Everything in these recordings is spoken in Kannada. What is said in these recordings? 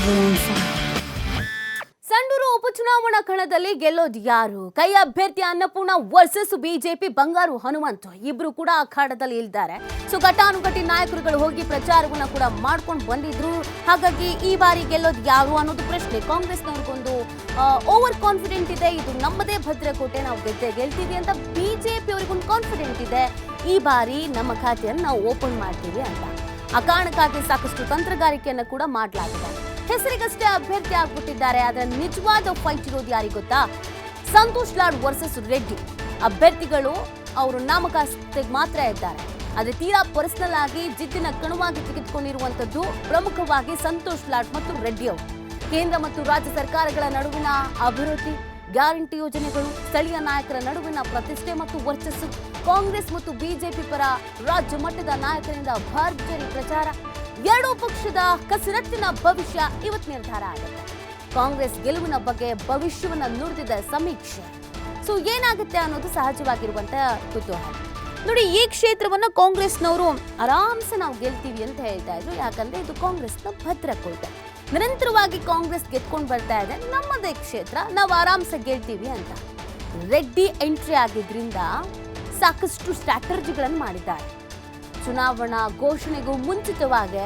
everyone fine. ಸಂಡೂರು ಉಪಚುನಾವಣಾ ಕಣದಲ್ಲಿ ಗೆಲ್ಲೋದು ಯಾರು? ಕೈ ಅಭ್ಯರ್ಥಿ ಅನ್ನಪೂರ್ಣ ವರ್ಸಸ್ ಬಿಜೆಪಿ ಬಂಗಾರು ಹನುಮಂತ್ ಇಬ್ರು ಕೂಡ ಅಖಾಡದಲ್ಲಿ ಇದ್ದಾರೆ. ಸೊ ಘಟಾನುಘಟಿ ನಾಯಕರುಗಳು ಹೋಗಿ ಪ್ರಚಾರವನ್ನ ಕೂಡ ಮಾಡ್ಕೊಂಡು ಬಂದಿದ್ರು. ಹಾಗಾಗಿ ಈ ಬಾರಿ ಗೆಲ್ಲೋದು ಯಾರು ಅನ್ನೋದು ಪ್ರಶ್ನೆ. ಕಾಂಗ್ರೆಸ್ನವ್ರಿಗೊಂದು ಓವರ್ ಕಾನ್ಫಿಡೆಂಟ್ ಇದೆ, ಇದು ನಮ್ಮದೇ ಭದ್ರಕೋಟೆ, ನಾವು ಗೆಲ್ತೀವಿ ಅಂತ. ಬಿಜೆಪಿ ಅವರಿಗೊಂದು ಕಾನ್ಫಿಡೆಂಟ್ ಇದೆ, ಈ ಬಾರಿ ನಮ್ಮ ಖಾತೆಯನ್ನು ನಾವು ಓಪನ್ ಮಾಡ್ತೀವಿ ಅಂತ. ಆ ಕಾರಣಕ್ಕಾಗಿ ಸಾಕಷ್ಟು ತಂತ್ರಗಾರಿಕೆಯನ್ನು ಕೂಡ ಮಾಡಲಾಗಿದೆ. ಹೆಸರಿಗಷ್ಟೇ ಅಭ್ಯರ್ಥಿ ಆಗ್ಬಿಟ್ಟಿದ್ದಾರೆ, ಆದ್ರೆ ನಿಜವಾದ ಫೈಟ್ ಇರೋದು ಯಾರಿಗೆ ಗೊತ್ತಾ? ಸಂತೋಷ್ ಲಾಡ್ ವರ್ಸಸ್ ರೆಡ್ಡಿ. ಅಭ್ಯರ್ಥಿಗಳು ಅವರು ನಾಮಕಾಸ್ತಿಗೆ ಮಾತ್ರ ಇದ್ದಾರೆ, ಆದ್ರೆ ತೀರಾ ಪರ್ಸನಲ್ ಆಗಿ ಜಿದ್ದಿನ ಕಣವಾಗಿ ತೆಗೆದುಕೊಂಡಿರುವಂತದ್ದು ಪ್ರಮುಖವಾಗಿ ಸಂತೋಷ್ ಲಾಡ್ ಮತ್ತು ರೆಡ್ಡಿ ಅವರು. ಕೇಂದ್ರ ಮತ್ತು ರಾಜ್ಯ ಸರ್ಕಾರಗಳ ನಡುವಿನ ಅಭಿವೃದ್ಧಿ, ಗ್ಯಾರಂಟಿ ಯೋಜನೆಗಳು, ಸ್ಥಳೀಯ ನಾಯಕರ ನಡುವಿನ ಪ್ರತಿಷ್ಠೆ ಮತ್ತು ವರ್ಚಸ್ಸು, ಕಾಂಗ್ರೆಸ್ ಮತ್ತು ಬಿಜೆಪಿ ಪರ ರಾಜ್ಯ ಮಟ್ಟದ ನಾಯಕರಿಂದ ಭರ್ಜರಿ ಪ್ರಚಾರ, ಎರಡೂ ಪಕ್ಷದ ಕಸರತ್ತಿನ ಭವಿಷ್ಯ ಇವತ್ತು ನಿರ್ಧಾರ ಆಗುತ್ತೆ. ಕಾಂಗ್ರೆಸ್ ಗೆಲುವಿನ ಬಗ್ಗೆ ಭವಿಷ್ಯವನ್ನ ನುಡಿದಿದ್ದ ಸಮೀಕ್ಷೆ. ಸೊ ಏನಾಗುತ್ತೆ ಅನ್ನೋದು ಸಹಜವಾಗಿರುವಂತಹ ಕುತೂಹಲ. ನೋಡಿ, ಈ ಕ್ಷೇತ್ರವನ್ನ ಕಾಂಗ್ರೆಸ್ನವರು ಆರಾಮ್ಸೆ ನಾವು ಗೆಲ್ತೀವಿ ಅಂತ ಹೇಳ್ತಾ ಇದ್ರು. ಯಾಕಂದ್ರೆ ಇದು ಕಾಂಗ್ರೆಸ್ನ ಭದ್ರಕೋಟೆ. ನಿರಂತರವಾಗಿ ಕಾಂಗ್ರೆಸ್ ಗೆದ್ಕೊಂಡು ಬರ್ತಾ ಇದೆ, ನಮ್ಮದೇ ಕ್ಷೇತ್ರ, ನಾವು ಆರಾಮ್ಸೆ ಗೆಲ್ತೀವಿ ಅಂತ. ರೆಡ್ಡಿ ಎಂಟ್ರಿ ಆಗಿದ್ರಿಂದ ಸಾಕಷ್ಟು ಸ್ಟ್ರಾಟಜಿಗಳನ್ನು ಮಾಡಿದ್ದಾರೆ. ಚುನಾವಣಾ ಘೋಷಣೆಗೂ ಮುಂಚಿತವಾಗಿ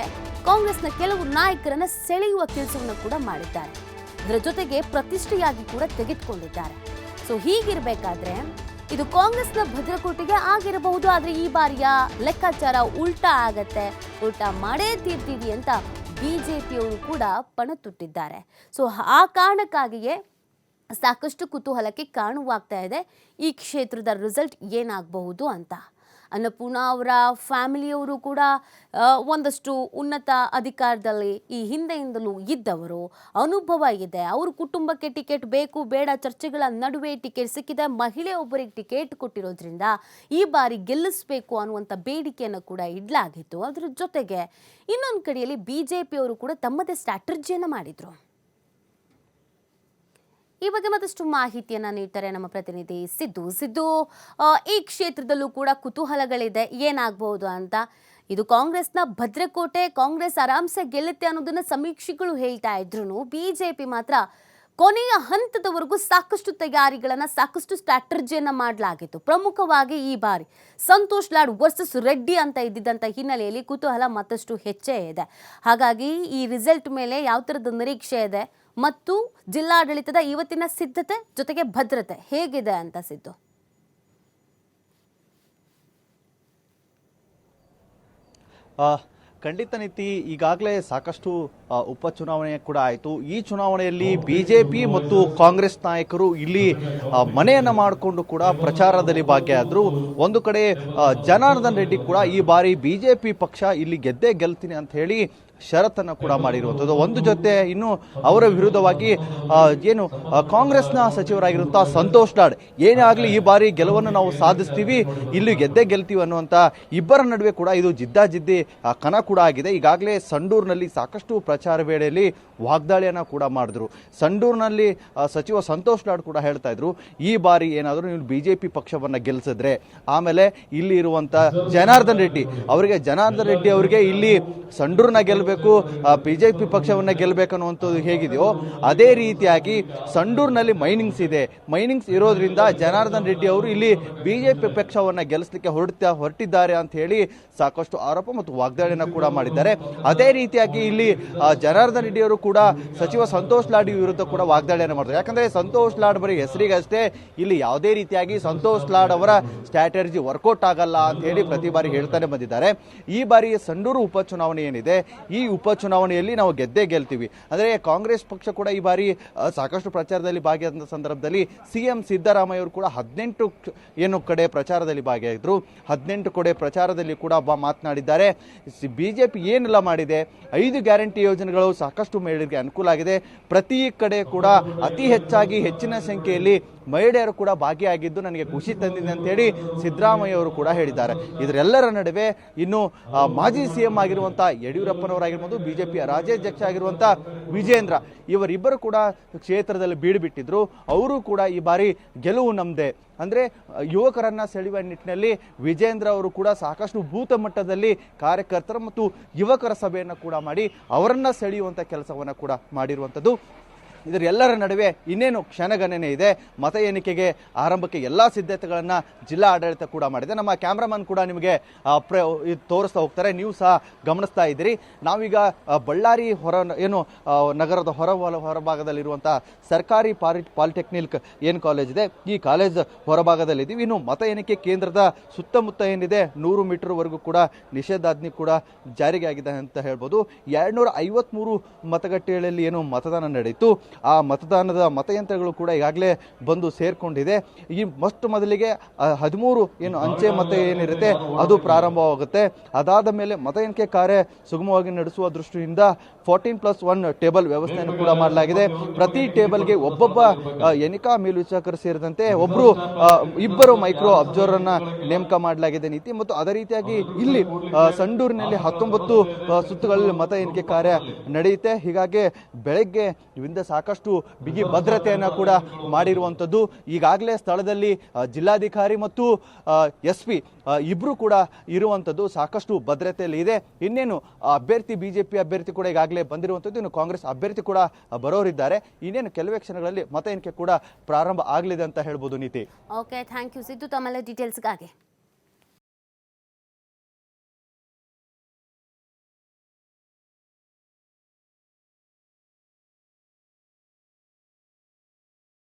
ಕಾಂಗ್ರೆಸ್ನ ಕೆಲವು ನಾಯಕರನ್ನ ಸೆಳೆಯುವ ಕೆಲಸವನ್ನು ಕೂಡ ಮಾಡಿದ್ದಾರೆ. ಇದರ ಜೊತೆಗೆ ಪ್ರತಿಷ್ಠೆಯಾಗಿ ಕೂಡ ತೆಗೆದುಕೊಂಡಿದ್ದಾರೆ. ಸೊ ಹೀಗಿರ್ಬೇಕಾದ್ರೆ ಇದು ಕಾಂಗ್ರೆಸ್ನ ಭದ್ರಕೋಟೆಗೆ ಆಗಿರಬಹುದು, ಆದ್ರೆ ಈ ಬಾರಿಯ ಲೆಕ್ಕಾಚಾರ ಉಲ್ಟಾ ಆಗತ್ತೆ, ಉಲ್ಟಾ ಮಾಡೇ ತೀರ್ತೀವಿ ಅಂತ ಬಿಜೆಪಿಯವರು ಕೂಡ ಪಣ ತೊಟ್ಟಿದ್ದಾರೆ. ಸೊ ಆ ಕಾರಣಕ್ಕಾಗಿಯೇ ಸಾಕಷ್ಟು ಕುತೂಹಲಕ್ಕೆ ಕಾರಣವಾಗ್ತಾ ಇದೆ ಈ ಕ್ಷೇತ್ರದ ರಿಸಲ್ಟ್ ಏನಾಗಬಹುದು ಅಂತ. ಅನ್ನಪೂರ್ಣ ಅವರ ಫ್ಯಾಮಿಲಿಯವರು ಕೂಡ ಒಂದಷ್ಟು ಉನ್ನತ ಅಧಿಕಾರದಲ್ಲಿ ಈ ಹಿಂದೆಯಿಂದಲೂ ಇದ್ದವರು, ಅನುಭವ ಇದೆ. ಅವ್ರ ಕುಟುಂಬಕ್ಕೆ ಟಿಕೆಟ್ ಬೇಕು ಬೇಡ ಚರ್ಚೆಗಳ ನಡುವೆ ಟಿಕೆಟ್ ಸಿಕ್ಕಿದೆ. ಮಹಿಳೆಯೊಬ್ಬರಿಗೆ ಟಿಕೆಟ್ ಕೊಟ್ಟಿರೋದ್ರಿಂದ ಈ ಬಾರಿ ಗೆಲ್ಲಿಸಬೇಕು ಅನ್ನುವಂಥ ಬೇಡಿಕೆಯನ್ನು ಕೂಡ ಇಡಲಾಗಿತ್ತು. ಅದರ ಜೊತೆಗೆ ಇನ್ನೊಂದು ಕಡೆಯಲ್ಲಿ ಬಿಜೆಪಿಯವರು ಕೂಡ ತಮ್ಮದೇ ಸ್ಟ್ರಾಟಜಿಯನ್ನು ಮಾಡಿದ್ರು. ಈ ಬಗ್ಗೆ ಮತ್ತಷ್ಟು ಮಾಹಿತಿಯನ್ನ ನೀಡ್ತಾರೆ ನಮ್ಮ ಪ್ರತಿನಿಧಿ ಸಿದ್ದು. ಈ ಕ್ಷೇತ್ರದಲ್ಲೂ ಕೂಡ ಕುತೂಹಲಗಳಿದೆ, ಏನಾಗಬಹುದು ಅಂತ. ಇದು ಕಾಂಗ್ರೆಸ್ನ ಭದ್ರಕೋಟೆ, ಕಾಂಗ್ರೆಸ್ ಆರಾಮ್ಸೆ ಗೆಲ್ಲುತ್ತೆ ಅನ್ನೋದನ್ನ ಸಮೀಕ್ಷೆಗಳು ಹೇಳ್ತಾ ಇದ್ರು. ಬಿಜೆಪಿ ಮಾತ್ರ ಕೊನೆಯ ಹಂತದವರೆಗೂ ಸಾಕಷ್ಟು ತಯಾರಿಗಳನ್ನ, ಸಾಕಷ್ಟು ಸ್ಟ್ರಾಟಜಿಯನ್ನ ಮಾಡಲಾಗಿತ್ತು. ಪ್ರಮುಖವಾಗಿ ಈ ಬಾರಿ ಸಂತೋಷ್ ಲಾಡ್ ವರ್ಸಸ್ ರೆಡ್ಡಿ ಅಂತ ಇದ್ದಿದ್ದಂಥ ಹಿನ್ನೆಲೆಯಲ್ಲಿ ಕುತೂಹಲ ಮತ್ತಷ್ಟು ಹೆಚ್ಚೇ ಇದೆ. ಹಾಗಾಗಿ ಈ ರಿಸಲ್ಟ್ ಮೇಲೆ ಯಾವ ಥರದ ನಿರೀಕ್ಷೆ ಇದೆ ಮತ್ತು ಜಿಲ್ಲಾಡಳಿತದ ಇವತ್ತಿನ ಸಿದ್ಧತೆ ಜೊತೆಗೆ ಭದ್ರತೆ ಹೇಗಿದೆ ಅಂತ ಸಿದ್ದು? ಖಂಡಿತ ನೀತಿ, ಈಗಾಗಲೇ ಸಾಕಷ್ಟು ಉಪಚುನಾವಣೆ ಕೂಡ ಆಯಿತು. ಈ ಚುನಾವಣೆಯಲ್ಲಿ ಬಿಜೆಪಿ ಮತ್ತು ಕಾಂಗ್ರೆಸ್ ನಾಯಕರು ಇಲ್ಲಿ ಮನೆಯನ್ನ ಮಾಡಿಕೊಂಡು ಕೂಡ ಪ್ರಚಾರದಲ್ಲಿ ಭಾಗಿಯಾದರು. ಒಂದು ಕಡೆ ಜನಾರ್ದನ್ ರೆಡ್ಡಿ ಕೂಡ ಈ ಬಾರಿ ಬಿಜೆಪಿ ಪಕ್ಷ ಇಲ್ಲಿ ಗೆದ್ದೇ ಗೆಲ್ತೀನಿ ಅಂತ ಹೇಳಿ ಷರತ್ತನ್ನು ಕೂಡ ಮಾಡಿರುವಂಥದ್ದು. ಒಂದು ಜೊತೆ ಇನ್ನು ಅವರ ವಿರುದ್ಧವಾಗಿ ಏನು ಕಾಂಗ್ರೆಸ್ನ ಸಚಿವರಾಗಿರುವಂತಹ ಸಂತೋಷ್ ಲಾಡ್ ಏನೇ ಆಗಲಿ ಈ ಬಾರಿ ಗೆಲುವನ್ನು ನಾವು ಸಾಧಿಸ್ತೀವಿ, ಇಲ್ಲಿ ಗೆದ್ದೇ ಗೆಲ್ತೀವಿ ಅನ್ನುವಂಥ ಇಬ್ಬರ ನಡುವೆ ಕೂಡ ಇದು ಜಿದ್ದಾಜಿದ್ದಿ ಕಣ ಕೂಡ ಆಗಿದೆ. ಈಗಾಗಲೇ ಸಂಡೂರಿನಲ್ಲಿ ಸಾಕಷ್ಟು ಪ್ರಚಾರ ವೇಳೆಯಲ್ಲಿ ವಾಗ್ದಾಳಿಯನ್ನು ಕೂಡ ಮಾಡಿದ್ರು. ಸಂಡೂರಿನಲ್ಲಿ ಸಚಿವ ಸಂತೋಷ್ ಲಾಡ್ ಕೂಡ ಹೇಳ್ತಾ ಇದ್ರು, ಈ ಬಾರಿ ಏನಾದರೂ ನೀವು ಬಿಜೆಪಿ ಪಕ್ಷವನ್ನು ಗೆಲ್ಲಿಸಿದ್ರೆ ಆಮೇಲೆ ಇಲ್ಲಿ ಇರುವಂತ ಜನಾರ್ದನ್ ರೆಡ್ಡಿ ಅವರಿಗೆ ಇಲ್ಲಿ ಸಂಡೂರಿನ ಗೆಲ್ಲಬೇಕು, ಬಿಜೆಪಿ ಪಕ್ಷವನ್ನ ಗೆಲ್ಲಬೇಕನ್ನುವಂಥದ್ದು ಹೇಗಿದೆಯೋ ಅದೇ ರೀತಿಯಾಗಿ ಸಂಡೂರಿನಲ್ಲಿ ಮೈನಿಂಗ್ಸ್ ಇದೆ. ಮೈನಿಂಗ್ಸ್ ಇರೋದ್ರಿಂದ ಜನಾರ್ದನ್ ರೆಡ್ಡಿ ಅವರು ಇಲ್ಲಿ ಬಿಜೆಪಿ ಪಕ್ಷವನ್ನ ಗೆಲ್ಲಿಸಲಿಕ್ಕೆ ಹೊರಟಿದ್ದಾರೆ ಅಂತ ಹೇಳಿ ಸಾಕಷ್ಟು ಆರೋಪ ಮತ್ತು ವಾಗ್ದಾಳಿಯನ್ನು ಕೂಡ ಮಾಡಿದ್ದಾರೆ. ಅದೇ ರೀತಿಯಾಗಿ ಇಲ್ಲಿ ಜನಾರ್ದನ್ ರೆಡ್ಡಿ ಅವರು ಕೂಡ ಸಚಿವ ಸಂತೋಷ್ ಲಾಡ್ ವಿರುದ್ಧ ಕೂಡ ವಾಗ್ದಾಳಿಯನ್ನು ಮಾಡಿದ್ದಾರೆ. ಯಾಕಂದ್ರೆ ಸಂತೋಷ್ ಲಾಡ್ ಬರೀ ಹೆಸರಿಗಷ್ಟೇ, ಇಲ್ಲಿ ಯಾವುದೇ ರೀತಿಯಾಗಿ ಸಂತೋಷ್ ಲಾಡ್ ಅವರ ಸ್ಟ್ರಾಟಜಿ ವರ್ಕೌಟ್ ಆಗಲ್ಲ ಅಂತ ಹೇಳಿ ಪ್ರತಿ ಬಾರಿ ಹೇಳ್ತಾನೆ ಬಂದಿದ್ದಾರೆ. ಈ ಬಾರಿ ಸಂಡೂರು ಉಪಚುನಾವಣೆ ಏನಿದೆ, ಈ ಉಪಚುನಾವಣೆಯಲ್ಲಿ ನಾವು ಗೆದ್ದೇ ಗೆಲ್ತೀವಿ. ಅಂದರೆ ಕಾಂಗ್ರೆಸ್ ಪಕ್ಷ ಕೂಡ ಈ ಬಾರಿ ಸಾಕಷ್ಟು ಪ್ರಚಾರದಲ್ಲಿ ಭಾಗಿಯಾದ ಸಂದರ್ಭದಲ್ಲಿ ಸಿಎಂ ಸಿದ್ದರಾಮಯ್ಯ ಅವರು ಕೂಡ 18 ಕಡೆ ಪ್ರಚಾರದಲ್ಲಿ ಭಾಗಿಯಾಗಿದ್ರು. 18 ಕಡೆ ಪ್ರಚಾರದಲ್ಲಿ ಕೂಡ ಮಾತನಾಡಿದ್ದಾರೆ. ಬಿಜೆಪಿ ಏನೆಲ್ಲ ಮಾಡಿದೆ, 5 ಗ್ಯಾರಂಟಿ ಯೋಜನೆಗಳು ಸಾಕಷ್ಟು ಮಹಿಳೆಯರಿಗೆ ಅನುಕೂಲ ಆಗಿದೆ. ಪ್ರತಿ ಕಡೆ ಕೂಡ ಅತಿ ಹೆಚ್ಚಾಗಿ ಹೆಚ್ಚಿನ ಸಂಖ್ಯೆಯಲ್ಲಿ ಮಹಿಳೆಯರು ಕೂಡ ಭಾಗಿಯಾಗಿದ್ದು ನನಗೆ ಖುಷಿ ತಂದಿದೆ ಅಂತ ಹೇಳಿ ಸಿದ್ದರಾಮಯ್ಯ ಅವರು ಕೂಡ ಹೇಳಿದ್ದಾರೆ. ಇದರೆಲ್ಲರ ನಡುವೆ ಇನ್ನು ಮಾಜಿ ಸಿಎಂ ಆಗಿರುವಂತಹ ಯಡಿಯೂರಪ್ಪನವರ ಅವರಾಗಿರ್ಬೋದು, ಬಿಜೆಪಿಯ ರಾಜ್ಯಾಧ್ಯಕ್ಷ ಆಗಿರುವಂತ ವಿಜೇಂದ್ರ, ಇವರಿಬ್ಬರು ಕೂಡ ಕ್ಷೇತ್ರದಲ್ಲಿ ಬೀಡು ಬಿಟ್ಟಿದ್ರು. ಅವರು ಕೂಡ ಈ ಬಾರಿ ಗೆಲುವು ನಮ್ದೆ ಅಂದ್ರೆ ಯುವಕರನ್ನ ಸೆಳೆಯುವ ನಿಟ್ಟಿನಲ್ಲಿ ವಿಜೇಂದ್ರ ಅವರು ಕೂಡ ಸಾಕಷ್ಟು ಬೂತ್ ಮಟ್ಟದಲ್ಲಿ ಕಾರ್ಯಕರ್ತರ ಮತ್ತು ಯುವಕರ ಸಭೆಯನ್ನು ಕೂಡ ಮಾಡಿ ಅವರನ್ನ ಸೆಳೆಯುವಂತ ಕೆಲಸವನ್ನ ಕೂಡ ಮಾಡಿರುವಂಥದ್ದು. ಇದರೆಲ್ಲರ ನಡುವೆ ಇನ್ನೇನು ಕ್ಷಣಗಣನೆ ಇದೆ. ಮತ ಎಣಿಕೆಗೆ ಆರಂಭಕ್ಕೆ ಎಲ್ಲಾ ಸಿದ್ಧತೆಗಳನ್ನ ಜಿಲ್ಲಾ ಆಡಳಿತ ಕೂಡ ಮಾಡಿದೆ. ನಮ್ಮ ಕ್ಯಾಮ್ರಾಮನ್ ಕೂಡ ನಿಮಗೆ ತೋರಿಸ್ತಾ ಹೋಗ್ತಾರೆ, ನೀವು ಸಹ ಗಮನಿಸ್ತಾ ಇದ್ದೀರಿ. ನಾವೀಗ ಬಳ್ಳಾರಿ ನಗರದ ಹೊರಭಾಗದಲ್ಲಿರುವಂತಹ ಸರ್ಕಾರಿ ಪಾಲಿಟೆಕ್ನಿಕ್ ಏನ್ ಕಾಲೇಜ್ ಇದೆ, ಈ ಕಾಲೇಜ್ ಹೊರಭಾಗದಲ್ಲಿದ್ದೀವಿ. ಇನ್ನು ಮತ ಎಣಿಕೆ ಕೇಂದ್ರದ ಸುತ್ತಮುತ್ತ ಏನಿದೆ 100 ಮೀಟರ್ ವರೆಗೂ ಕೂಡ ನಿಷೇಧಾಜ್ಞೆ ಕೂಡ ಜಾರಿಗೆ ಆಗಿದೆ ಅಂತ ಹೇಳ್ಬೋದು. 253 ಮತಗಟ್ಟೆಗಳಲ್ಲಿ ಏನು ಮತದಾನ ನಡೆಯಿತು, ಆ ಮತದಾನದ ಮತಯಂತ್ರಗಳು ಕೂಡ ಈಗಾಗಲೇ ಬಂದು ಸೇರ್ಕೊಂಡಿದೆ. ಈ ಮೊದಲಿಗೆ 13 ಏನು ಅಂಚೆ ಮತ ಏನಿರುತ್ತೆ ಅದು ಪ್ರಾರಂಭವಾಗುತ್ತೆ. ಅದಾದ ಮೇಲೆ ಮತ ಎಣಿಕೆ ಕಾರ್ಯ ಸುಗಮವಾಗಿ ನಡೆಸುವ ದೃಷ್ಟಿಯಿಂದ 14+1 ಟೇಬಲ್ ವ್ಯವಸ್ಥೆಯನ್ನು ಕೂಡ ಮಾಡಲಾಗಿದೆ. ಪ್ರತಿ ಟೇಬಲ್ಗೆ ಒಬ್ಬೊಬ್ಬ ಎಣಿಕಾ ಮೇಲ್ವಿಚಾರಕರು ಸೇರಿದಂತೆ ಇಬ್ಬರು ಮೈಕ್ರೋ ಅಬ್ಸರ್ವರ್ ಅನ್ನ ನೇಮಕ ಮಾಡಲಾಗಿದೆ ನೀತಿ. ಮತ್ತು ಅದೇ ರೀತಿಯಾಗಿ ಇಲ್ಲಿ ಸಂಡೂರಿನಲ್ಲಿ 19 ಸುತ್ತುಗಳಲ್ಲಿ ಮತ ಎಣಿಕೆ ಕಾರ್ಯ ನಡೆಯುತ್ತೆ. ಹೀಗಾಗಿ ಬೆಳಗ್ಗೆ ಇವಿಂದ ಸಾಕಷ್ಟು ಬಿಗಿ ಭದ್ರತೆಯನ್ನ ಕೂಡ ಮಾಡಿರುವಂತದ್ದು. ಈಗಾಗಲೇ ಸ್ಥಳದಲ್ಲಿ ಜಿಲ್ಲಾಧಿಕಾರಿ ಮತ್ತು SP ಇಬ್ರು ಕೂಡ ಇರುವಂತದ್ದು, ಸಾಕಷ್ಟು ಭದ್ರತೆಯಲ್ಲಿ ಇದೆ. ಇನ್ನೇನು ಬಿಜೆಪಿ ಅಭ್ಯರ್ಥಿ ಕೂಡ ಈಗಾಗಲೇ ಬಂದಿರುವಂತದ್ದು, ಇನ್ನು ಕಾಂಗ್ರೆಸ್ ಅಭ್ಯರ್ಥಿ ಕೂಡ ಬರೋರಿದ್ದಾರೆ. ಇನ್ನೇನು ಕೆಲವೇ ಕ್ಷಣಗಳಲ್ಲಿ ಮತ ಎಣಿಕೆ ಕೂಡ ಪ್ರಾರಂಭ ಆಗಲಿದೆ ಅಂತ ಹೇಳ್ಬೋದು ನೀತಿ. ಓಕೆ, ಥ್ಯಾಂಕ್ ಯು ಸಿದ್ದು ತಮ್ಮೆಲ್ಲ ಡೀಟೇಲ್ಸ್ಗಾಗಿ.